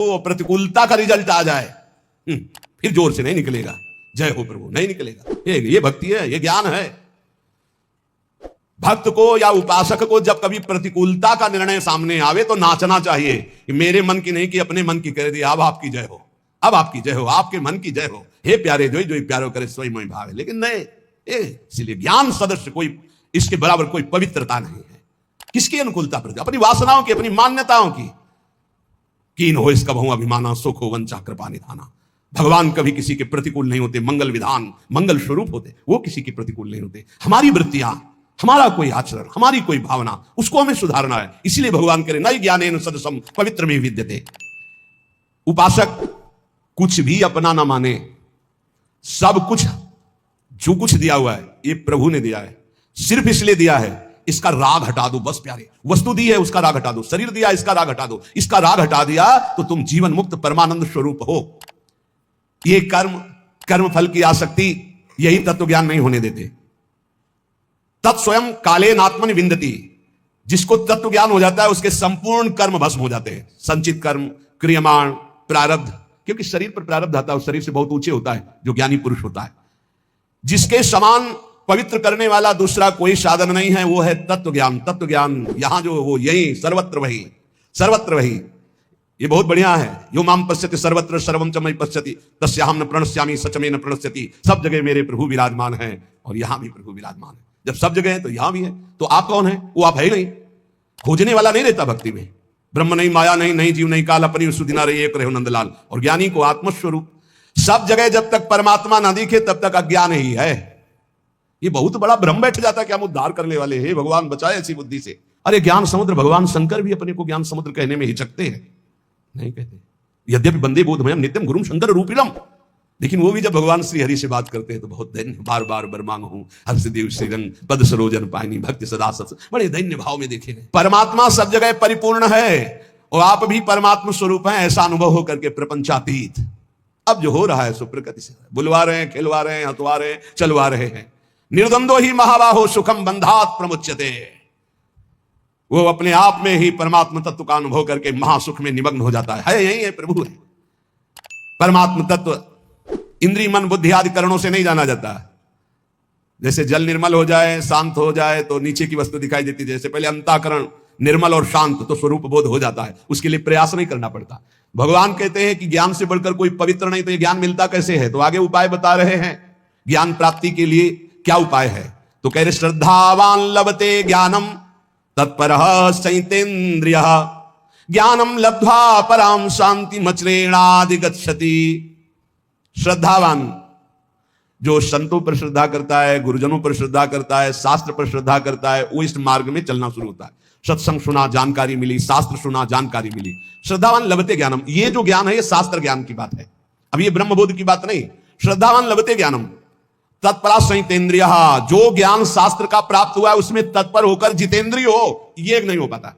वो प्रतिकूलता का रिजल्ट आ जाए, फिर जोर से नहीं निकलेगा, जय हो प्रभु नहीं निकलेगा। ये भक्ति है, ये ज्ञान है। भक्त को या उपासक को जब कभी प्रतिकूलता का निर्णय सामने आवे तो नाचना चाहिए कि मेरे मन की नहीं कि अपने मन की कर दी, अब आपकी जय हो, अब आपकी जय हो, आपके मन की जय हो, हे प्यारे जो जो प्यारो करे स्वयं मोहि भावे। लेकिन नहीं, इसलिए ज्ञान सदस्य कोई इसके बराबर कोई पवित्रता नहीं है। किसकी अनुकूलता पर? अपनी वासनाओं की, अपनी मान्यताओं की। कीन हो इसका बहु अभिमाना, सुख हो वंचा कृपा निधाना। भगवान कभी किसी के प्रतिकूल नहीं होते, मंगल विधान मंगल स्वरूप होते, वो किसी के प्रतिकूल नहीं होते। हमारी वृत्तियां, हमारा कोई आचरण, हमारी कोई भावना, उसको हमें सुधारना है। इसलिए भगवान करे नई ज्ञानेन सदसम पवित्र में विद्यते। उपासक कुछ भी अपना ना माने, सब कुछ जो कुछ दिया हुआ है ये प्रभु ने दिया है, सिर्फ इसलिए दिया है इसका राग हटा दो बस प्यारे। वस्तु दी है उसका राग हटा दो, शरीर दिया इसका राग हटा दो, इसका राग हटा दिया तो तुम जीवन मुक्त परमानंद स्वरूप हो। ये कर्म फल की आसक्ति, यही तत्व ज्ञान नहीं होने देते। तत्स्वयं कालेन आत्मनि विन्दति। जिसको तत्व ज्ञान हो जाता है उसके संपूर्ण कर्म भस्म हो जाते हैं। संचित कर्म, क्रियमाण, प्रारब्ध, क्योंकि शरीर पर प्रारब्ध आता है, उस शरीर से बहुत ऊंचे होता है जो ज्ञानी पुरुष होता है। जिसके समान पवित्र करने वाला दूसरा कोई साधन नहीं है, वो है तत्व ज्ञान। तत्व ज्ञान यहां जो वो यही सर्वत्र वही, सर्वत्र वही। ये बहुत बढ़िया है। यो माम पश्यति सर्वत्र सर्वम च मयि पश्यति तस्याहं न प्रणश्यामि सच में न प्रणश्यति। सब जगह मेरे प्रभु विराजमान है और यहां भी प्रभु विराजमान है। जब सब जगह है तो यहां भी है, तो आप कौन है? वो आप है ही नहीं। खोजने वाला नहीं रहता भक्ति में। ब्रह्म नहीं, माया नहीं, नहीं जीव नहीं काल, अपनी सुदिना रही एक रहे नंदलाल। और ज्ञानी को आत्मस्वरूप। सब जगह जब तक परमात्मा ना दिखे तब तक अज्ञान ही है। ये बहुत बड़ा भ्रम बैठ जाता है कि हम उद्धार करने वाले हैं, भगवान बचाए ऐसी बुद्धि से। अरे ज्ञान समुद्र, भगवान शंकर भी अपने को ज्ञान समुद्र कहने में हिचकते हैं, नहीं कहते। यद्यपि बंदे बोधमयम नित्यम गुरुम शंकर रूपिणम, लेकिन वो भी जब भगवान श्री हरि से बात करते हैं तो बहुत दैन्य, बार बार बरमांग हूं हर्षदेव श्रीरंग पद सरोजन पायनी भक्ति सदा सत्स, बड़े दैन्य भाव में देखे गए। परमात्मा सब जगह परिपूर्ण है और आप भी परमात्मा स्वरूप हैं, ऐसा अनुभव होकर के प्रपंचातीत। अब जो हो रहा है सो प्रकृति से, बुलवा रहे हैं, खिलवा रहे हैं, हंसवा रहे हैं, चलवा रहे हैं। निर्द्वंदो ही महाबाहो सुखम बंधात प्रमुच्यते। वो अपने आप में ही परमात्मा तत्व का अनुभव करके महासुख में निमग्न हो जाता है। यही है, प्रभु है। परमात्मा तत्व इंद्रिय मन बुद्धि आदि करणों से नहीं जाना जाता। जैसे जल निर्मल हो जाए, शांत हो जाए तो नीचे की वस्तु दिखाई देती है। जैसे पहले अंतःकरण निर्मल और शांत तो स्वरूप बोध हो जाता है, उसके लिए प्रयास नहीं करना पड़ता। भगवान कहते हैं कि ज्ञान से बढ़कर कोई पवित्र नहीं, तो ये ज्ञान मिलता कैसे है? तो आगे उपाय बता रहे हैं ज्ञान प्राप्ति के लिए क्या उपाय है। तो कह रहे श्रद्धावान लभते ज्ञानम तत्परः संयतेन्द्रियः ज्ञानम लब्ध्वा पराम शांति मचरेणाधिगच्छति। श्रद्धावान जो संतों पर श्रद्धा करता है, गुरुजनों पर श्रद्धा करता है, शास्त्र पर श्रद्धा करता है, वो इस मार्ग में चलना शुरू होता है। सत्संग सुना, जानकारी मिली, शास्त्र सुना, जानकारी मिली। श्रद्धावान लभते ज्ञानम, ये जो ज्ञान है ये शास्त्र ज्ञान की बात है, अब ये ब्रह्मबोध की बात नहीं। श्रद्धावान लभते ज्ञानम तत्परा संयतेन्द्रिय, जो ज्ञान शास्त्र का प्राप्त हुआ है उसमें तत्पर होकर जितेंद्रिय हो, ये नहीं हो पाता।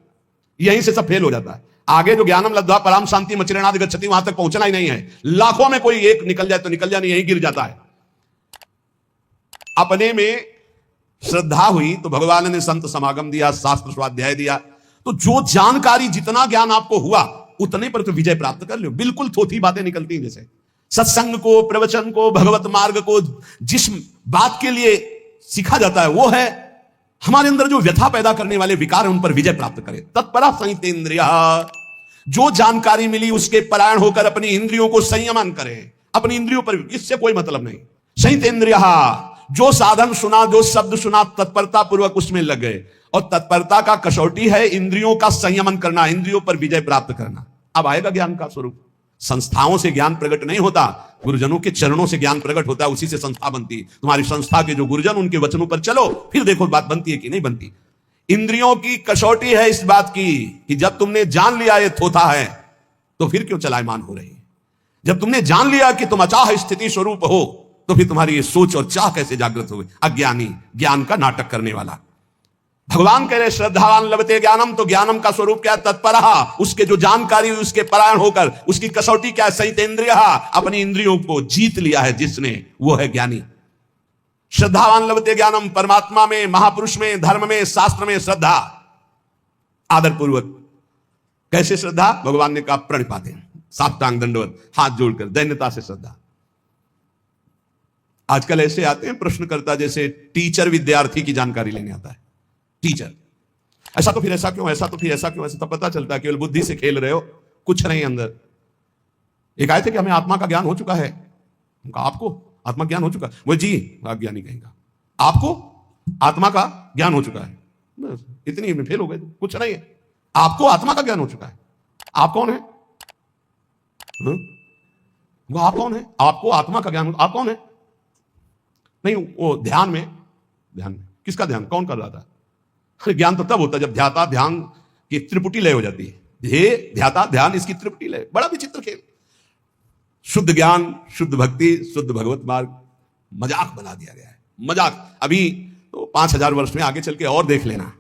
यहीं से सब फेल हो जाता है। आगे जो ज्ञानम लब्ध्वा पराम शांति मचरेणाधिगच्छति, वहां तक पहुंचना ही नहीं है। लाखों में कोई एक निकल जाए तो निकल जाए, नहीं यहीं गिर जाता है। अपने में श्रद्धा हुई तो भगवान ने संत समागम दिया, शास्त्र स्वाध्याय दिया, तो जो जानकारी, जितना ज्ञान आपको हुआ उतने पर तो विजय प्राप्त कर लो। बिल्कुल थोथी बातें निकलती हैं। जैसे सत्संग को, प्रवचन को, भगवत मार्ग को जिस बात के लिए सीखा जाता है वो है हमारे अंदर जो व्यथा पैदा करने वाले विकार है उन पर विजय प्राप्त करें। तत्परा संयतेन्द्रिय, जो जानकारी मिली उसके परायण होकर अपनी इंद्रियों को संयमन करें। अपनी इंद्रियों पर इससे कोई मतलब नहीं। संयतेन्द्रिय, जो साधन सुना, जो शब्द सुना, तत्परता पूर्वक उसमें लग गए। और तत्परता का कसौटी है इंद्रियों का संयमन करना, इंद्रियों पर विजय प्राप्त करना। अब आएगा ज्ञान का स्वरूप। संस्थाओं से ज्ञान प्रकट नहीं होता, गुरुजनों के चरणों से ज्ञान प्रकट होता है, उसी से संस्था बनती है। तुम्हारी संस्था के जो गुरुजन, उनके वचनों पर चलो, फिर देखो बात बनती है कि नहीं बनती। इंद्रियों की कसौटी है इस बात की कि जब तुमने जान लिया ये थोथा है तो फिर क्यों चलायमान हो रही है। जब तुमने जान लिया कि तुम अचाह स्थिति स्वरूप हो तो फिर तुम्हारी ये सोच और चाह कैसे जागृत हो गई। अज्ञानी, ज्ञान का नाटक करने वाला। भगवान कह रहे श्रद्धावान लभते ज्ञानम, तो ज्ञानम का स्वरूप क्या है? तत्परः, उसके जो जानकारी हुई उसके परायण होकर, उसकी कसौटी क्या है? संयतेन्द्रियः, अपनी इंद्रियों को जीत लिया है जिसने, वो है ज्ञानी। श्रद्धावान लभते ज्ञानम, परमात्मा में, महापुरुष में, धर्म में, शास्त्र में श्रद्धा, आदर पूर्वक। कैसे श्रद्धा? भगवान ने कहा प्रणिपाते, साष्टांग दंडवत, हाथ जोड़कर दैन्यता से श्रद्धा। आजकल ऐसे आते हैं प्रश्नकर्ता जैसे टीचर विद्यार्थी की जानकारी लेने आता है। टीचर, ऐसा तो फिर ऐसा क्यों, ऐसा तो फिर ऐसा क्यों, ऐसा तो पता चलता है केवल बुद्धि से खेल रहे हो, कुछ नहीं अंदर। एक आए थे कि हमें आत्मा का ज्ञान हो चुका है। उनका आपको आत्मा ज्ञान हो चुका है? वो जी अज्ञानी कहेगा, आपको आत्मा का ज्ञान हो चुका है। बस इतनी में फेल हो गए, कुछ नहीं है। आपको आत्मा का ज्ञान हो चुका है। आप कौन है? वो आप कौन है? आपको आत्मा का ज्ञान, आप कौन है? नहीं, वो ध्यान में किसका ध्यान, कौन कर रहा था? अरे ज्ञान तो तब होता है जब ध्याता ध्यान की त्रिपुटी लय हो जाती है। ध्येय ध्याता ध्यान, इसकी त्रिपुटी लय। बड़ा विचित्र खेल। शुद्ध ज्ञान, शुद्ध भक्ति, शुद्ध भगवत मार्ग मजाक बना दिया गया है। मजाक। अभी तो 5000 वर्ष में आगे चल के और देख लेना,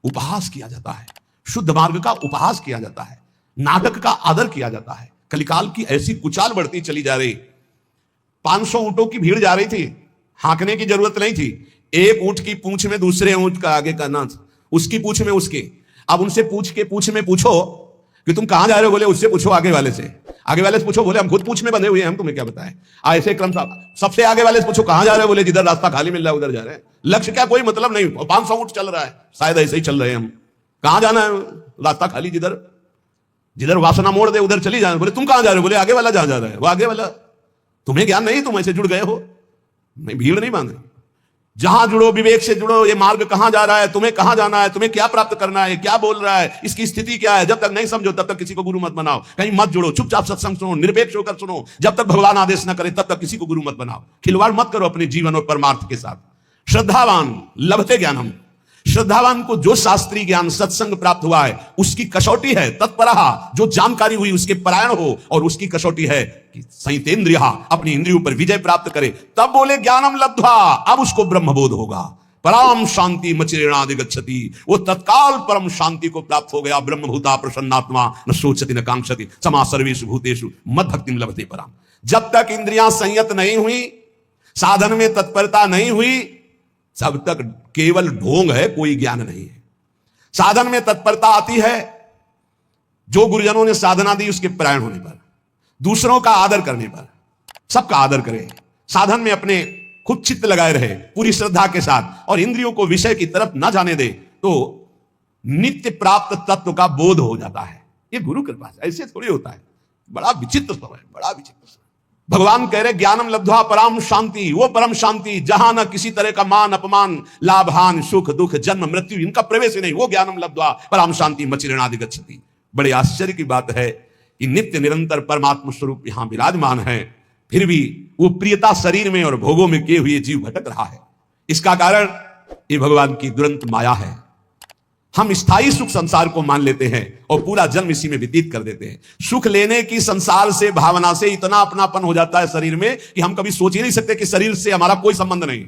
उपहास किया जाता है, शुद्ध मार्ग का उपहास किया जाता है, नाटक का आदर किया जाता है। कलिकाल की ऐसी कुचाल बढ़ती चली जा रही। 500 ऊंटों की भीड़ जा रही थी, हाँकने की जरूरत नहीं थी। एक ऊंट की पूंछ में दूसरे ऊंट का आगे का नाच, उसकी पूंछ में उसके। अब उनसे पूछ में पूछो कि तुम कहां जा रहे हो, बोले उससे पूछो आगे वाले से। आगे वाले से पूछो, बोले हम खुद पूंछ में बंधे हुए हैं, हम तुम्हें क्या बताएं। ऐसे क्रम सबसे आगे वाले से पूछो कहां जा रहे हो, बोले जिधर रास्ता खाली मिल रहा है उधर जा रहे हैं। लक्ष्य क्या, कोई मतलब नहीं। 500 ऊंट चल रहा है, शायद ऐसे ही चल रहे हैं हम। कहां जाना है, रास्ता खाली, जिधर जिधर वासना मोड़ दे उधर चली जाए। बोले तुम कहां जा रहे हो, बोले आगे वाला जहां जा रहा है वो आगे वाला। तुम्हें ज्ञान नहीं, तुम ऐसे जुड़ गए हो। नहीं, भीड़ नहीं बांधे। जहां जुड़ो, विवेक से जुड़ो। ये मार्ग कहां जा रहा है, तुम्हें कहां जाना है, तुम्हें क्या प्राप्त करना है, क्या बोल रहा है, इसकी स्थिति क्या है। जब तक नहीं समझो तब तक किसी को गुरु मत बनाओ। कहीं मत जुड़ो, चुपचाप सत्संग सुनो, निरपेक्ष होकर सुनो। जब तक भगवान आदेश न करे तब तक किसी को गुरु मत बनाओ। खिलवाड़ मत करो अपने जीवन और परमार्थ के साथ। श्रद्धावान लभते ज्ञानम, श्रद्धावान को जो शास्त्रीय ज्ञान सत्संग प्राप्त हुआ है उसकी कसौटी है तत्परः, जो जानकारी हुई उसके परायण हो। और उसकी कसौटी है कि संयतेन्द्रिय, अपनी इंद्रियों पर विजय प्राप्त करे। तब बोले ज्ञानम लब्ध्वा, अब उसको ब्रह्मबोध होगा। परम शांति मचिरेणादि गच्छति, वो तत्काल परम शांति को प्राप्त हो गया। ब्रह्मभूता प्रसन्नात्मा न शोचति न कांक्षति समा सर्वेषु भूतेषु मद भक्तिम लभते परम। जब तक इंद्रियां संयत नहीं हुई, साधन में तत्परता नहीं हुई, तब तक केवल ढोंग है, कोई ज्ञान नहीं है। साधन में तत्परता आती है जो गुरुजनों ने साधना दी उसके परायण होने पर, दूसरों का आदर करने पर। सबका आदर करे, साधन में अपने खुद चित्त लगाए रहे पूरी श्रद्धा के साथ, और इंद्रियों को विषय की तरफ ना जाने दे, तो नित्य प्राप्त तत्व का बोध हो जाता है। ये गुरु कृपा से, ऐसे थोड़ी होता है। बड़ा विचित्र समय, बड़ा विचित्र समय। भगवान कह रहे ज्ञानम लब्ध्वा परम शांति, वो परम शांति जहां न किसी तरह का मान अपमान, लाभ हानि, सुख दुख, जन्म मृत्यु, इनका प्रवेश ही नहीं। वो ज्ञानम लब्ध्वा परम शांति मचिरेणादि गच्छति। बड़े आश्चर्य की बात है कि नित्य निरंतर परमात्मा स्वरूप यहां विराजमान है, फिर भी वो प्रियता शरीर में और भोगों में किए हुए जीव भटक रहा है। इसका कारण ये भगवान की दुरंत माया है। हम स्थायी सुख संसार को मान लेते हैं और पूरा जन्म इसी में व्यतीत कर देते हैं। सुख लेने की संसार से भावना से इतना अपनापन हो जाता है शरीर में कि हम कभी सोच ही नहीं सकते कि शरीर से हमारा कोई संबंध नहीं,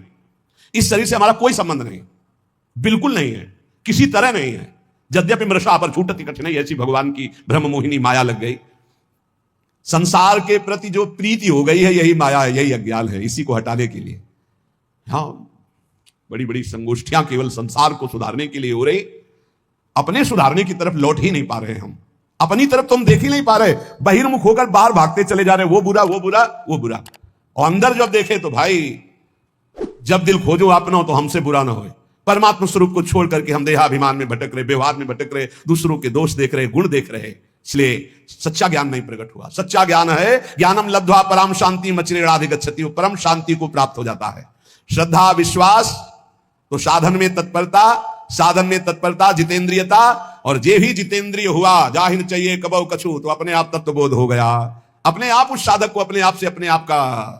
इस शरीर से हमारा कोई संबंध नहीं, बिल्कुल नहीं है, किसी तरह नहीं है। यद्यपि मृषा पर छूटति कठिनाई, ऐसी भगवान की ब्रह्म मोहिनी माया लग गई। संसार के प्रति जो प्रीति हो गई है यही माया है, यही अज्ञान है। इसी को हटाने के लिए हाँ बड़ी बड़ी संगोष्ठियां केवल संसार को सुधारने के लिए हो रही, अपने सुधारने की तरफ लौट ही नहीं पा रहे। हम अपनी तरफ तो हम देख ही नहीं पा रहे, बहिर्मुख होकर बाहर भागते चले जा रहे। वो बुरा, वो बुरा, वो बुरा। और अंदर जब देखे तो भाई, जब दिल खोजो अपना तो हमसे बुरा ना होए। परमात्मा स्वरूप को छोड़ करके हम देहाभिमान में भटक रहे, व्यवहार में भटक रहे, दूसरों के दोष देख रहे, गुण देख रहे। इसलिए सच्चा ज्ञान नहीं प्रकट हुआ। सच्चा ज्ञान है ज्ञानम लब्ध्वा परम शांति मचिरेणादि गच्छति, वो परम शांति को प्राप्त हो जाता है। श्रद्धा विश्वास तो साधन में तत्परता, साधन में तत्परता जितेंद्रियता, और जे भी जितेंद्रिय हुआ जाहिर चाहिए कबौ कछु, तो अपने आप तत्वबोध हो गया। अपने आप उस साधक को अपने आप से अपने आप का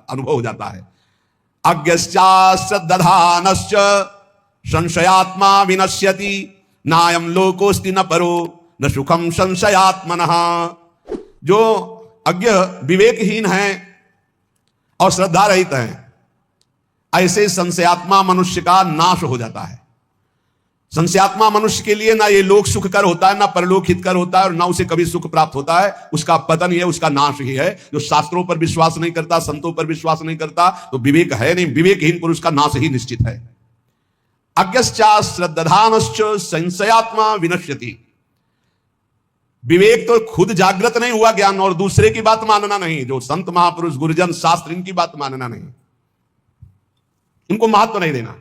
अनुभव हो जाता है। अज्ञश्चा श्रद्धानश्च संशयात्मा विनश्यति, नायम लोकोस्ति न परो न सुखम संशयात्मनः। जो अज्ञ विवेकहीन है और श्रद्धा रहित है, ऐसे संशयात्मा मनुष्य का नाश हो जाता है। संशयात्मा मनुष्य के लिए ना ये लोक सुखकर होता है, ना परलोक हितकर होता है, और ना उसे कभी सुख प्राप्त होता है। उसका पतन ही है, उसका नाश ही है। जो शास्त्रों पर विश्वास नहीं करता, संतों पर विश्वास नहीं करता, तो विवेक है नहीं। विवेकहीन पुरुष का नाश ही निश्चित है। अज्ञश्चा श्रद्धानश्च संशयात्मा विनश्यति। विवेक तो खुद जागृत नहीं हुआ ज्ञान, और दूसरे की बात मानना नहीं, जो संत महापुरुष गुरुजन शास्त्र इनकी बात मानना नहीं, इनको महत्व नहीं देना।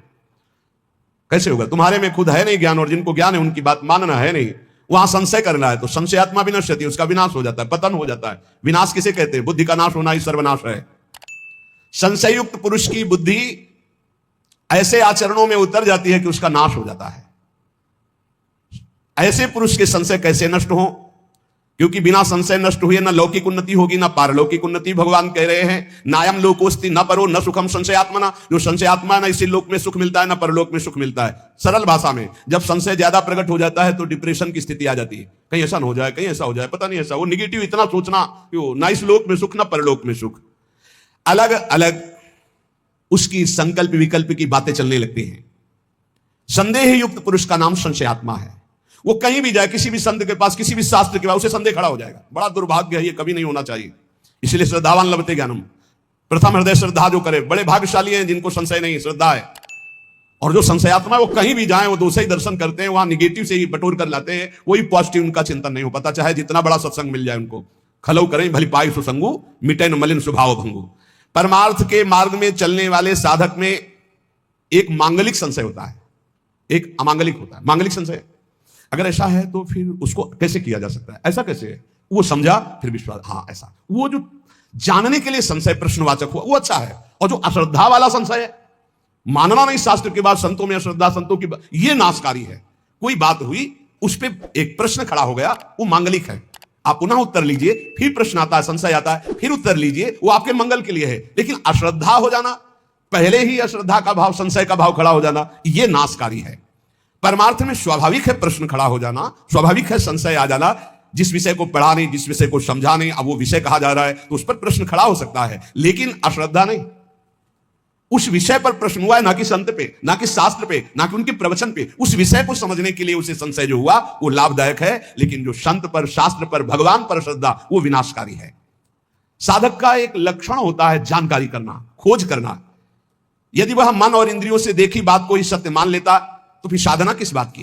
कैसे होगा? तुम्हारे में खुद है नहीं ज्ञान और जिनको ज्ञान है उनकी बात मानना है नहीं, वहां संशय करना है तो संशयात्मा विनश्यति, उसका विनाश हो जाता है, पतन हो जाता है। विनाश किसे कहते हैं? बुद्धि का नाश होना ही सर्वनाश है। संशयुक्त पुरुष की बुद्धि ऐसे आचरणों में उतर जाती है कि उसका नाश हो जाता है। ऐसे पुरुष के संशय कैसे नष्ट हो? क्योंकि बिना संशय नष्ट हुए न लौकिक उन्नति होगी न पारलौकिक उन्नति। भगवान कह रहे हैं नायम लोकोस्ति न परो न सुखम संशयात्मना। जो संशयात्मा न इसी लोक में सुख मिलता है न परलोक में सुख मिलता है। सरल भाषा में जब संशय ज्यादा प्रकट हो जाता है तो डिप्रेशन की स्थिति आ जाती है। कहीं ऐसा न हो जाए, कहीं ऐसा हो जाए, पता नहीं ऐसा, वो निगेटिव इतना सोचना क्यों, ना इस लोक में सुख न परलोक में सुख, अलग अलग उसकी संकल्प विकल्प की बातें चलने लगती हैं। संदेह युक्त पुरुष का नाम संशयात्मा है। वो कहीं भी जाए, किसी भी संत के पास, किसी भी शास्त्र के पास, उसे संदेह खड़ा हो जाएगा। बड़ा दुर्भाग्य है, ये कभी नहीं होना चाहिए। इसलिए श्रद्धावान लभते ज्ञानम, प्रथम हृदय श्रद्धा जो करे, बड़े भाग्यशाली हैं जिनको संशय नहीं, श्रद्धा है। और जो संशयात्मा है वो कहीं भी जाए, वो दूसरे ही दर्शन करते हैं, वहां निगेटिव से ही बटोर कर लाते हैं, वही पॉजिटिव उनका चिंतन नहीं हो पाता। चाहे जितना बड़ा सत्संग मिल जाए उनको, खलव करें भली पाई सुसंगु, मिटे न मलिन स्वभाव भंगु। परमार्थ के मार्ग में चलने वाले साधक में एक मांगलिक संशय होता है, एक अमांगलिक होता है। मांगलिक संशय अगर ऐसा है तो फिर उसको कैसे किया जा सकता है? ऐसा कैसे है? वो समझा फिर विश्वास, हाँ ऐसा। वो जो जानने के लिए संशय प्रश्नवाचक हुआ वो अच्छा है। और जो अश्रद्धा वाला संशय है, मानना नहीं शास्त्र के बाद, संतों में अश्रद्धा, संतों की ये नाशकारी है। कोई बात हुई, उस पर एक प्रश्न खड़ा हो गया, वो मांगलिक है। आप पुनः उत्तर लीजिए, फिर प्रश्न आता है, संशय आता है, फिर उत्तर लीजिए, वो आपके मंगल के लिए है। लेकिन अश्रद्धा हो जाना, पहले ही अश्रद्धा का भाव, संशय का भाव खड़ा हो जाना, ये नाशकारी है। परमार्थ में स्वाभाविक है प्रश्न खड़ा हो जाना, स्वाभाविक है संशय आ जाना। जिस विषय को पढ़ा नहीं, जिस विषय को समझा नहीं, अब वो विषय कहा जा रहा है तो उस पर प्रश्न खड़ा हो सकता है, लेकिन अश्रद्धा नहीं। उस विषय पर प्रश्न हुआ है, ना कि संत पे, ना कि शास्त्र पे, ना कि उनके प्रवचन पे। उस विषय को समझने के लिए उसे संशय जो हुआ वो लाभदायक है। लेकिन जो संत पर, शास्त्र पर, भगवान पर श्रद्धा, वो विनाशकारी है। साधक का एक लक्षण होता है जानकारी करना, खोज करना। यदि वह मन और इंद्रियों से देखी बात को ही सत्य मान लेता तो फिर साधना किस बात की?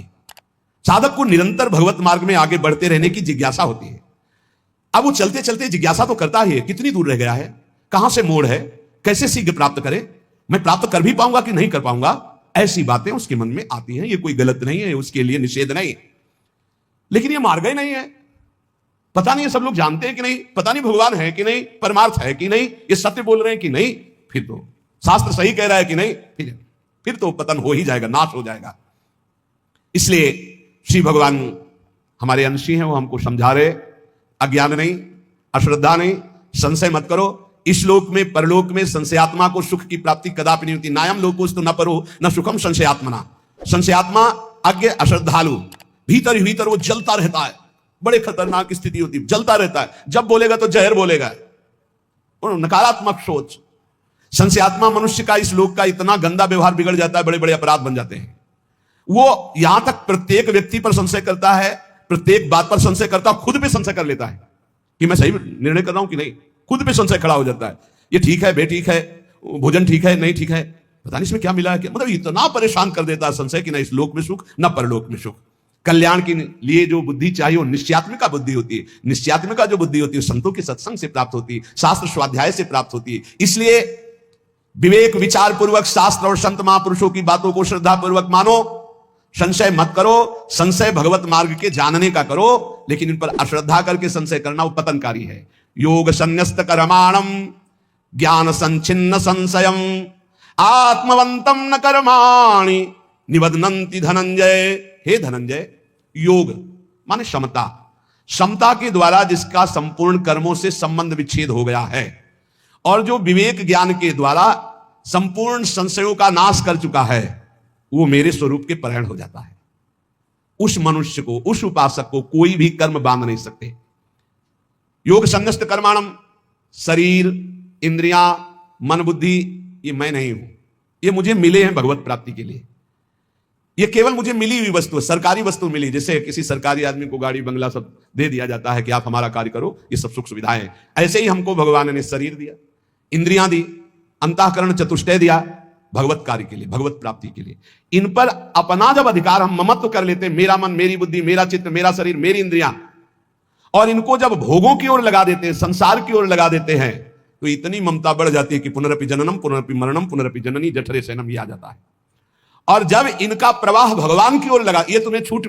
साधक को निरंतर भगवत मार्ग में आगे बढ़ते रहने की जिज्ञासा होती है। अब वो चलते चलते जिज्ञासा तो करता ही है, कितनी दूर रह गया है, कहां से मोड़ है, कैसे शीघ्र प्राप्त करे, मैं प्राप्त कर भी पाऊंगा कि नहीं कर पाऊंगा, ऐसी बातें उसके मन में आती हैं। ये कोई गलत नहीं है, उसके लिए निषेध नहीं, लेकिन ये मार्ग ही नहीं है। पता नहीं, सब लोग जानते हैं कि नहीं, पता नहीं भगवान है कि नहीं, परमार्थ है कि नहीं, ये सत्य बोल रहे हैं कि नहीं, फिर तो शास्त्र सही कह रहा है कि नहीं, फिर तो पतन हो ही जाएगा, नाश हो जाएगा। इसलिए श्री भगवान हमारे अंशी हैं, वो हमको समझा रहे, अज्ञान नहीं, अश्रद्धा नहीं, संशय मत करो। इस लोक में, परलोक में संशयात्मा को सुख की प्राप्ति कदापि नहीं होती। नायम लोकोस्तु न परो न सुखम संशयात्मना। संशयात्मा अज्ञ, अश्रद्धालु, भीतर ही भीतर वो जलता रहता है। बड़े खतरनाक स्थिति होती है, जलता रहता है। जब बोलेगा तो जहर बोलेगा, नकारात्मक सोच। संशयात्मा मनुष्य का इस लोक का इतना गंदा व्यवहार बिगड़ जाता है, बड़े बड़े अपराध बन जाते हैं। वो यहां तक प्रत्येक व्यक्ति पर संशय करता है, प्रत्येक बात पर संशय करता है, खुद पे संशय कर लेता है कि मैं सही निर्णय कर रहा हूं कि नहीं। खुद पे संशय खड़ा हो जाता है, ये ठीक है, बेठीक है, भोजन ठीक है, नहीं ठीक है, पता नहीं इसमें क्या मिला है, क्या मतलब इतना परेशान कर देता है संशय कि ना इस लोक में सुख न परलोक में सुख। कल्याण के लिए जो बुद्धि चाहिए वो निश्चयात्मिका बुद्धि होती है। निश्चयात्मिका जो बुद्धि होती है संतों के सत्संग से प्राप्त होती है, शास्त्र स्वाध्याय से प्राप्त होती है। इसलिए विवेक विचार पूर्वक शास्त्र और संत महापुरुषों की बातों को श्रद्धा पूर्वक मानो। संशय मत करो, संशय भगवत मार्ग के जानने का करो, लेकिन इन पर अश्रद्धा करके संशय करना वो पतनकारी है। योग संन्यस्त कर्माणम ज्ञान संचिन्न संशयम आत्मवंतम न कर्माणि निबध्नन्ति धनंजय। हे धनंजय, योग माने क्षमता, क्षमता के द्वारा जिसका संपूर्ण कर्मों से संबंध विच्छेद हो गया है और जो विवेक ज्ञान के द्वारा संपूर्ण संशयों का नाश कर चुका है, वो मेरे स्वरूप के परायण हो जाता है। उस मनुष्य को, उस उपासक को कोई भी कर्म बांध नहीं सकते। योग संन्यस्त कर्माणम, शरीर, इंद्रियां, मन, बुद्धि, ये मैं नहीं हूं, ये मुझे मिले हैं भगवत प्राप्ति के लिए। ये केवल मुझे मिली हुई वस्तु है, सरकारी वस्तु मिली। जैसे किसी सरकारी आदमी को गाड़ी बंगला सब दे दिया जाता है कि आप हमारा कार्य करो, ये सब सुख सुविधाएं, ऐसे ही हमको भगवान ने शरीर दिया, इंद्रियां दी, अंतःकरण चतुष्टय दिया भगवत कार्य के लिए, भगवत प्राप्ति के लिए। इन पर अपना जब अधिकार हम ममत्व कर लेते हैं, मेरा मन, मेरी बुद्धि, मेरा चित्त, मेरा शरीर, मेरी इंद्रियां, और इनको जब भोगों की ओर लगा देते हैं, संसार की ओर लगा देते हैं, तो इतनी ममता बढ़ जाती है कि पुनरपि जननम पुनरपि मरणम पुनरपि जननी जठरे शयनम, ये आ जाता है। और जब इनका प्रवाह भगवान की ओर लगा, ये तुम्हें छूट